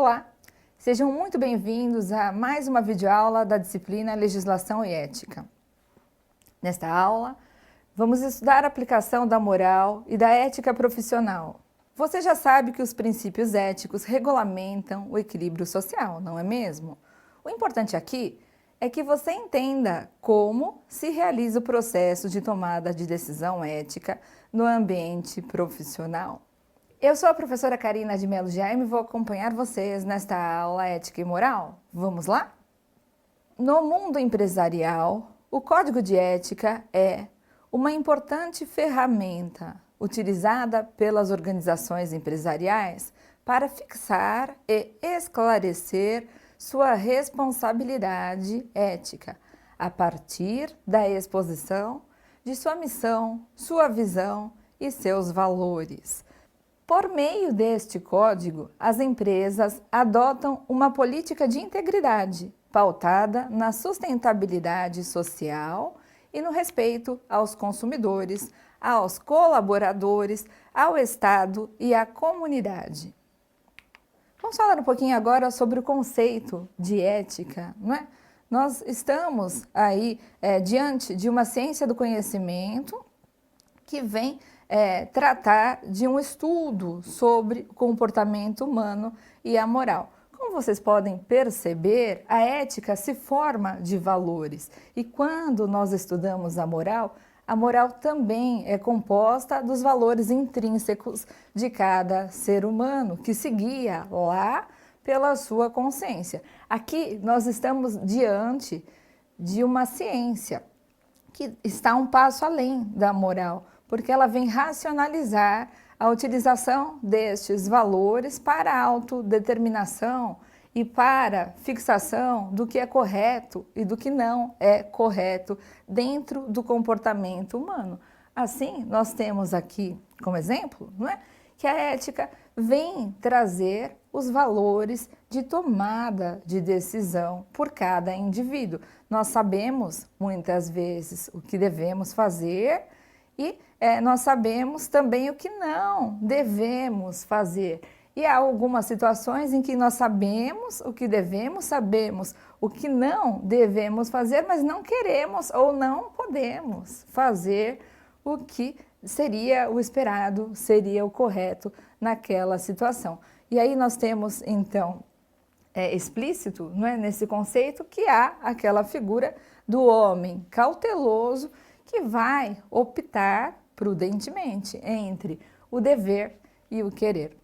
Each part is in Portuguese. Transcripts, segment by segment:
Olá, sejam muito bem-vindos a mais uma videoaula da disciplina Legislação e Ética. Nesta aula, vamos estudar a aplicação da moral e da ética profissional. Você já sabe que os princípios éticos regulamentam o equilíbrio social, não é mesmo? O importante aqui é que você entenda como se realiza o processo de tomada de decisão ética no ambiente profissional. Eu sou a professora Karina de Melo Jaime e vou acompanhar vocês nesta aula Ética e Moral. Vamos lá? No mundo empresarial, o Código de Ética é uma importante ferramenta utilizada pelas organizações empresariais para fixar e esclarecer sua responsabilidade ética a partir da exposição de sua missão, sua visão e seus valores. Por meio deste código, as empresas adotam uma política de integridade pautada na sustentabilidade social e no respeito aos consumidores, aos colaboradores, ao Estado e à comunidade. Vamos falar um pouquinho agora sobre o conceito de ética, não é? Nós estamos aí diante de uma ciência do conhecimento que vem tratar de um estudo sobre o comportamento humano e a moral. Como vocês podem perceber, a ética se forma de valores e quando nós estudamos a moral também é composta dos valores intrínsecos de cada ser humano que se guia lá pela sua consciência. Aqui nós estamos diante de uma ciência que está um passo além da moral, porque ela vem racionalizar a utilização destes valores para a autodeterminação e para fixação do que é correto e do que não é correto dentro do comportamento humano. Assim, nós temos aqui como exemplo, não é, que a ética vem trazer os valores de tomada de decisão por cada indivíduo. Nós sabemos muitas vezes o que devemos fazer e nós sabemos também o que não devemos fazer. E há algumas situações em que nós sabemos o que devemos, sabemos o que não devemos fazer, mas não queremos ou não podemos fazer o que seria o esperado, seria o correto naquela situação. E aí nós temos, então, explícito, não é, nesse conceito que há aquela figura do homem cauteloso que vai optar prudentemente entre o dever e o querer.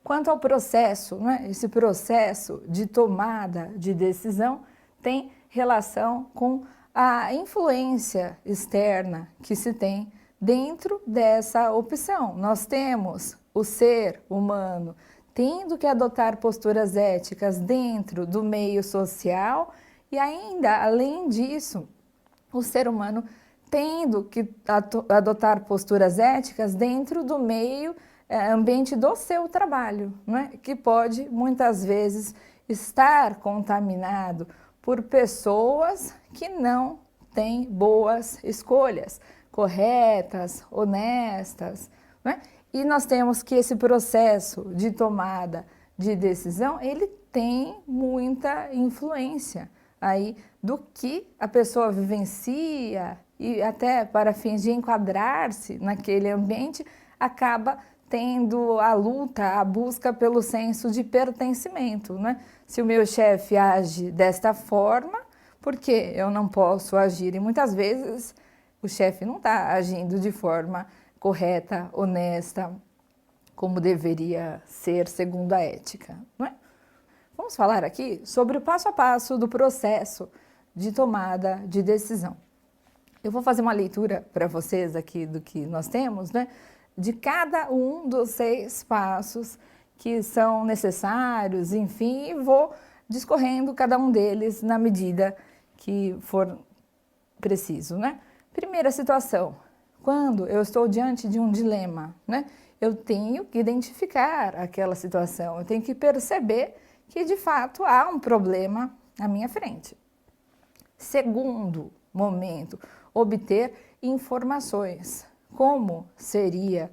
Quanto ao processo, não é? Esse processo de tomada de decisão tem relação com a influência externa que se tem dentro dessa opção. Nós temos o ser humano tendo que adotar posturas éticas dentro do meio social e ainda, além disso, o ser humano tendo que adotar posturas éticas dentro do meio ambiente do seu trabalho, não é? Que pode muitas vezes estar contaminado por pessoas que não têm boas escolhas, corretas, honestas, não é? E nós temos que esse processo de tomada de decisão, ele tem muita influência aí do que a pessoa vivencia e até para fins de enquadrar-se naquele ambiente, acaba tendo a luta, a busca pelo senso de pertencimento, né? Se o meu chefe age desta forma, por que eu não posso agir? E muitas vezes o chefe não está agindo de forma correta, honesta, como deveria ser segundo a ética, não é? Vamos falar aqui sobre o passo a passo do processo de tomada de decisão. Eu vou fazer uma leitura para vocês aqui do que nós temos, né? De cada um dos 6 passos que são necessários, enfim, e vou discorrendo cada um deles na medida que for preciso, né? Primeira situação, quando eu estou diante de um dilema, né? Eu tenho que identificar aquela situação, eu tenho que perceber que de fato há um problema à minha frente. Segundo momento, obter informações. Como seria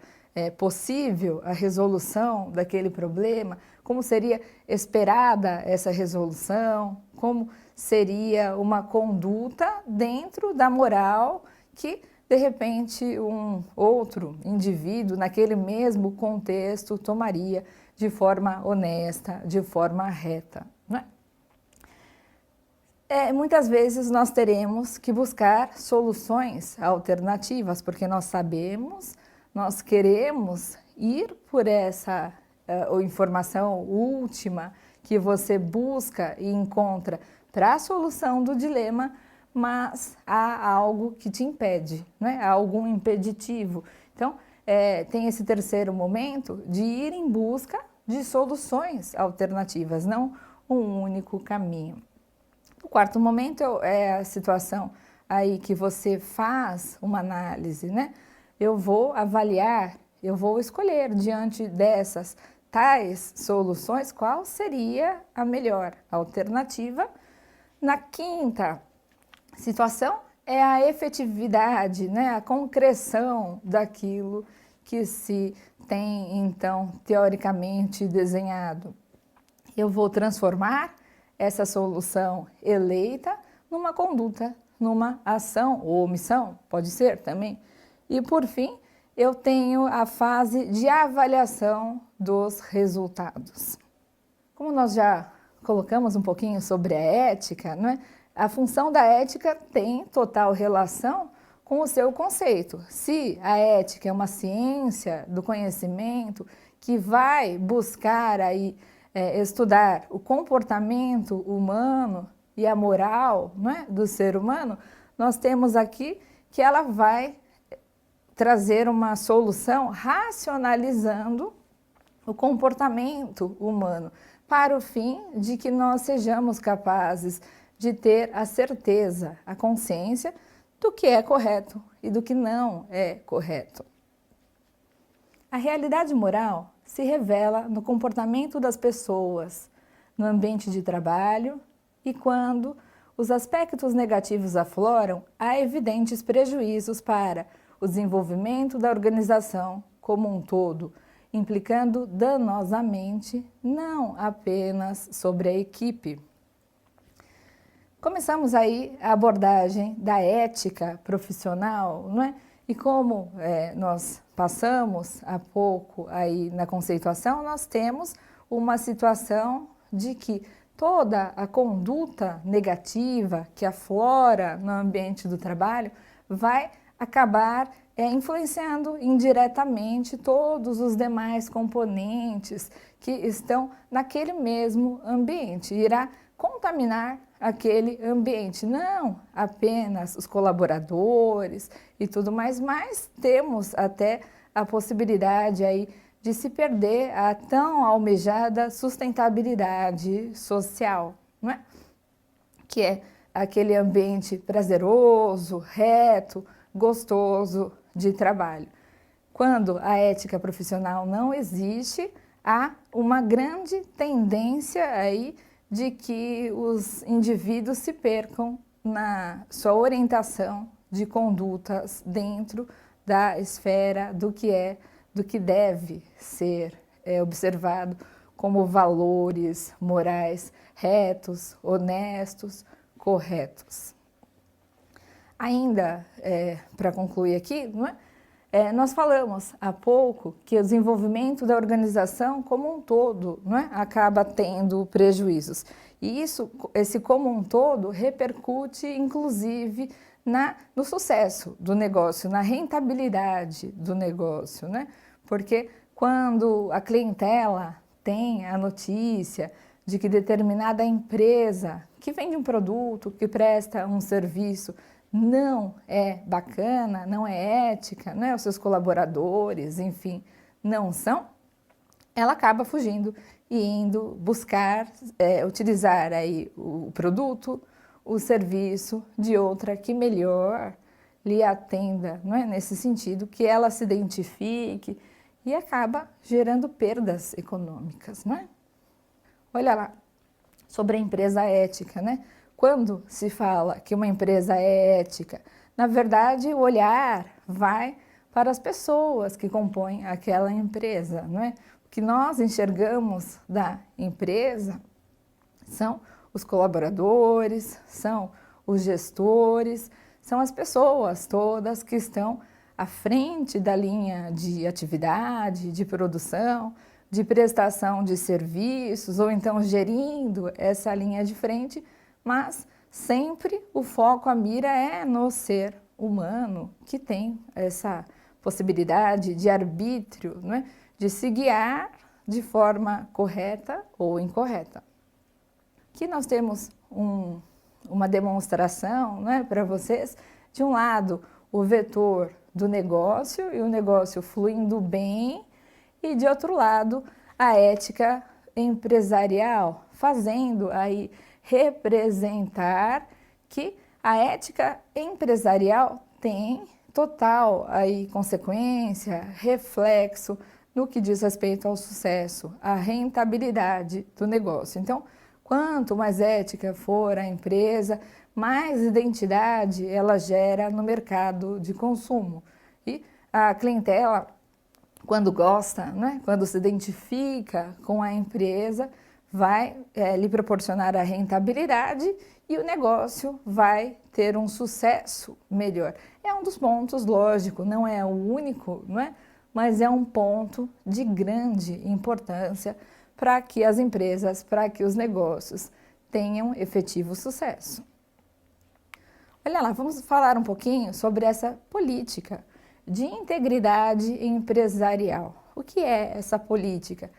possível a resolução daquele problema? como seria esperada essa resolução, como seria uma conduta dentro da moral que, de repente, um outro indivíduo, naquele mesmo contexto, tomaria de forma honesta, de forma reta, não é? Muitas vezes nós teremos que buscar soluções alternativas, porque nós sabemos, nós queremos ir por essa informação última que você busca e encontra para a solução do dilema, mas há algo que te impede, não é? Há algum impeditivo. Então, tem esse terceiro momento de ir em busca de soluções alternativas, não um único caminho. O quarto momento é a situação aí que você faz uma análise, né? Eu vou avaliar, eu vou escolher diante dessas tais soluções qual seria a melhor alternativa. Na quinta situação é a efetividade, né? A concreção daquilo que se tem, então, teoricamente desenhado. Eu vou transformar essa solução eleita numa conduta, numa ação ou omissão, pode ser também. E, por fim, eu tenho a fase de avaliação dos resultados. Como nós já colocamos um pouquinho sobre a ética, não é? A função da ética tem total relação com o seu conceito. Se a ética é uma ciência do conhecimento que vai buscar aí estudar o comportamento humano e a moral, não é, do ser humano, nós temos aqui que ela vai trazer uma solução racionalizando o comportamento humano, para o fim de que nós sejamos capazes de ter a certeza, a consciência do que é correto e do que não é correto. A realidade moral se revela no comportamento das pessoas, no ambiente de trabalho e quando os aspectos negativos afloram, há evidentes prejuízos para o desenvolvimento da organização como um todo, implicando danosamente não apenas sobre a equipe. Começamos aí a abordagem da ética profissional, não é? E como nós passamos há pouco aí na conceituação, nós temos uma situação de que toda a conduta negativa que aflora no ambiente do trabalho vai acabar influenciando indiretamente todos os demais componentes que estão naquele mesmo ambiente, irá contaminar aquele ambiente, não apenas os colaboradores e tudo mais, mas temos até a possibilidade aí de se perder a tão almejada sustentabilidade social, não é? Que é aquele ambiente prazeroso, reto, gostoso de trabalho. Quando a ética profissional não existe, há uma grande tendência aí de que os indivíduos se percam na sua orientação de condutas dentro da esfera do que deve ser observado como valores morais retos, honestos, corretos. Ainda, para concluir aqui, não é? Nós falamos há pouco que o desenvolvimento da organização como um todo, não é, acaba tendo prejuízos. E esse como um todo repercute, inclusive, no sucesso do negócio, na rentabilidade do negócio, né? Porque quando a clientela tem a notícia de que determinada empresa que vende um produto, que presta um serviço, não é bacana, não é ética, né? Os seus colaboradores, enfim, não são, ela acaba fugindo e indo buscar, utilizar aí o produto, o serviço de outra que melhor lhe atenda, não é? Nesse sentido, que ela se identifique e acaba gerando perdas econômicas, não é? Olha lá, sobre a empresa ética, né? Quando se fala que uma empresa é ética, na verdade o olhar vai para as pessoas que compõem aquela empresa, não é? que nós enxergamos da empresa são os colaboradores, são os gestores, são as pessoas todas que estão à frente da linha de atividade, de produção, de prestação de serviços, ou então gerindo essa linha de frente, mas sempre o foco, a mira é no ser humano, que tem essa possibilidade de arbítrio, não é? De se guiar de forma correta ou incorreta. Aqui nós temos uma demonstração, né, para vocês, de um lado o vetor do negócio e o negócio fluindo bem, e de outro lado a ética empresarial, fazendo aí representar que a ética empresarial tem total aí consequência, reflexo no que diz respeito ao sucesso, à rentabilidade do negócio. Então, quanto mais ética for a empresa, mais identidade ela gera no mercado de consumo. E a clientela, quando gosta, né, quando se identifica com a empresa, vai lhe proporcionar a rentabilidade e o negócio vai ter um sucesso melhor. É um dos pontos, lógico, não é o único, não é? Mas é um ponto de grande importância para que as empresas, para que os negócios tenham efetivo sucesso. Olha lá, vamos falar um pouquinho sobre essa política de integridade empresarial. O que é essa política?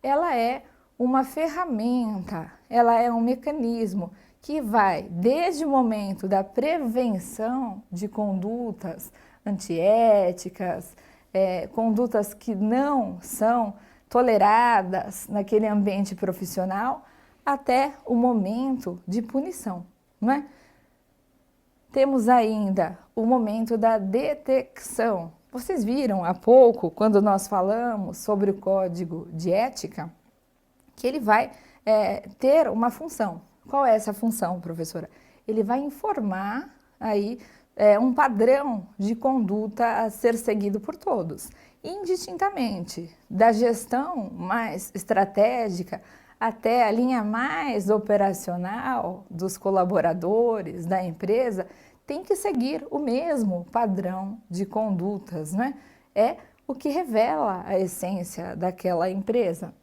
Ela é uma ferramenta, ela é um mecanismo que vai desde o momento da prevenção de condutas antiéticas, condutas que não são toleradas naquele ambiente profissional, até o momento de punição, não é? Temos ainda o momento da detecção. Vocês viram há pouco, quando nós falamos sobre o código de ética, que ele vai ter uma função. Qual é essa função, professora? Ele vai informar aí um padrão de conduta a ser seguido por todos, indistintamente, da gestão mais estratégica até a linha mais operacional dos colaboradores da empresa, tem que seguir o mesmo padrão de condutas, não é? É o que revela a essência daquela empresa.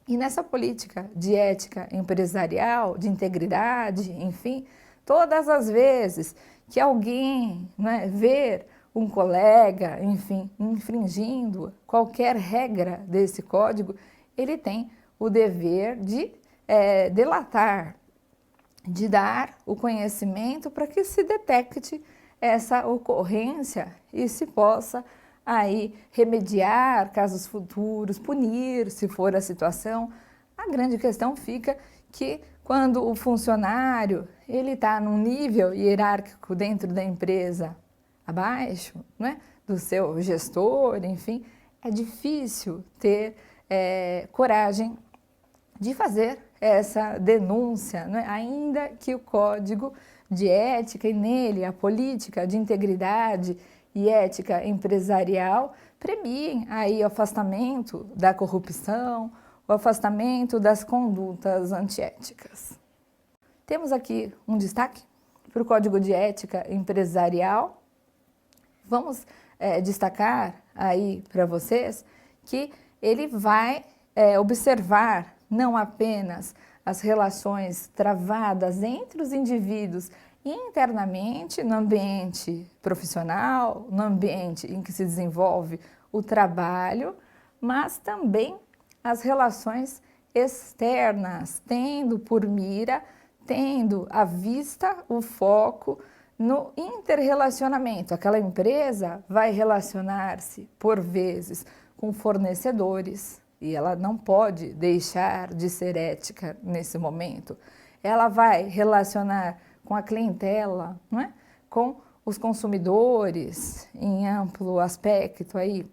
E nessa política de ética empresarial, de integridade, enfim, todas as vezes que alguém, né, ver um colega, enfim, infringindo qualquer regra desse código, ele tem o dever de delatar, de dar o conhecimento para que se detecte essa ocorrência e se possa aí remediar casos futuros, punir se for a situação. A grande questão fica que quando o funcionário ele está num nível hierárquico dentro da empresa abaixo, né, do seu gestor, enfim, é difícil ter coragem de fazer essa denúncia, né? Ainda que o código de ética e nele a política de integridade e ética empresarial premiem aí o afastamento da corrupção, o afastamento das condutas antiéticas. Temos aqui um destaque para o Código de Ética Empresarial. Vamos destacar aí para vocês que ele vai observar não apenas as relações travadas entre os indivíduos internamente no ambiente profissional, no ambiente em que se desenvolve o trabalho, mas também as relações externas, tendo por mira, tendo à vista o foco no interrelacionamento. Aquela empresa vai relacionar-se, por vezes, com fornecedores, e ela não pode deixar de ser ética nesse momento. Ela vai relacionar com a clientela, não é? Com os consumidores, em amplo aspecto aí,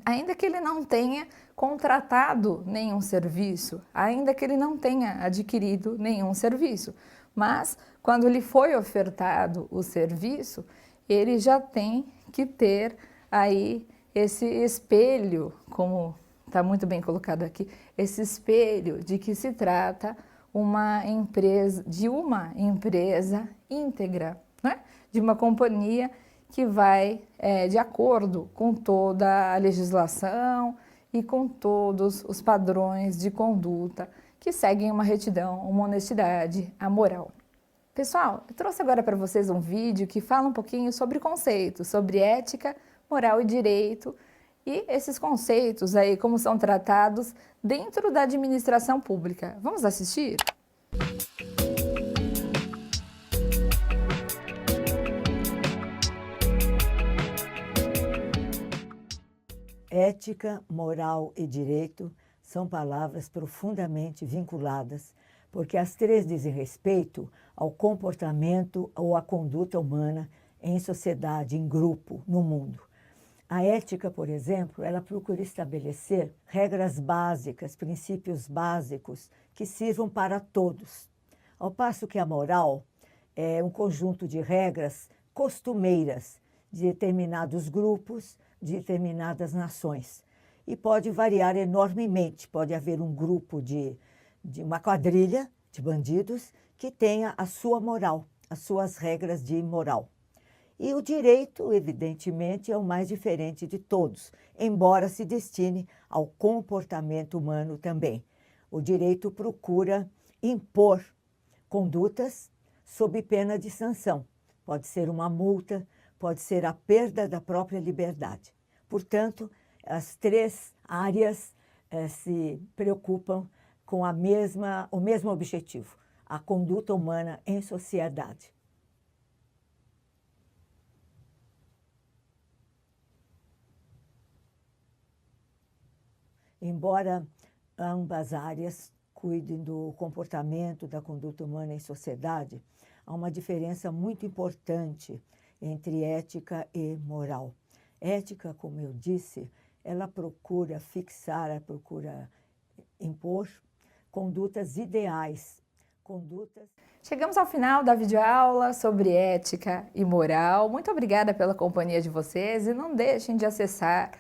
ainda que ele não tenha contratado nenhum serviço, ainda que ele não tenha adquirido nenhum serviço, mas quando lhe foi ofertado o serviço, ele já tem que ter aí esse espelho, como está muito bem colocado aqui, esse espelho de que se trata de uma empresa íntegra, né? De uma companhia que vai de acordo com toda a legislação e com todos os padrões de conduta que seguem uma retidão, uma honestidade, a moral. Pessoal, eu trouxe agora para vocês um vídeo que fala um pouquinho sobre conceitos, sobre ética, moral e direito, e esses conceitos aí, como são tratados dentro da administração pública. Vamos assistir? Ética, moral e direito são palavras profundamente vinculadas, porque as três dizem respeito ao comportamento ou à conduta humana em sociedade, em grupo, no mundo. A ética, por exemplo, ela procura estabelecer regras básicas, princípios básicos que sirvam para todos. Ao passo que a moral é um conjunto de regras costumeiras de determinados grupos, de determinadas nações. E pode variar enormemente. Pode haver um grupo de uma quadrilha de bandidos que tenha a sua moral, as suas regras de moral. E o direito, evidentemente, é o mais diferente de todos, embora se destine ao comportamento humano também. O direito procura impor condutas sob pena de sanção. Pode ser uma multa, pode ser a perda da própria liberdade. Portanto, as três áreas se preocupam com o mesmo objetivo, a conduta humana em sociedade. Embora ambas áreas cuidem do comportamento da conduta humana em sociedade, há uma diferença muito importante entre ética e moral. Ética, como eu disse, ela procura fixar, ela procura impor condutas ideais, condutas... Chegamos ao final da videoaula sobre ética e moral. Muito obrigada pela companhia de vocês e não deixem de acessar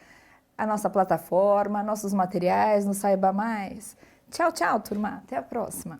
a nossa plataforma, nossos materiais no Saiba Mais. Tchau, tchau, turma. Até a próxima.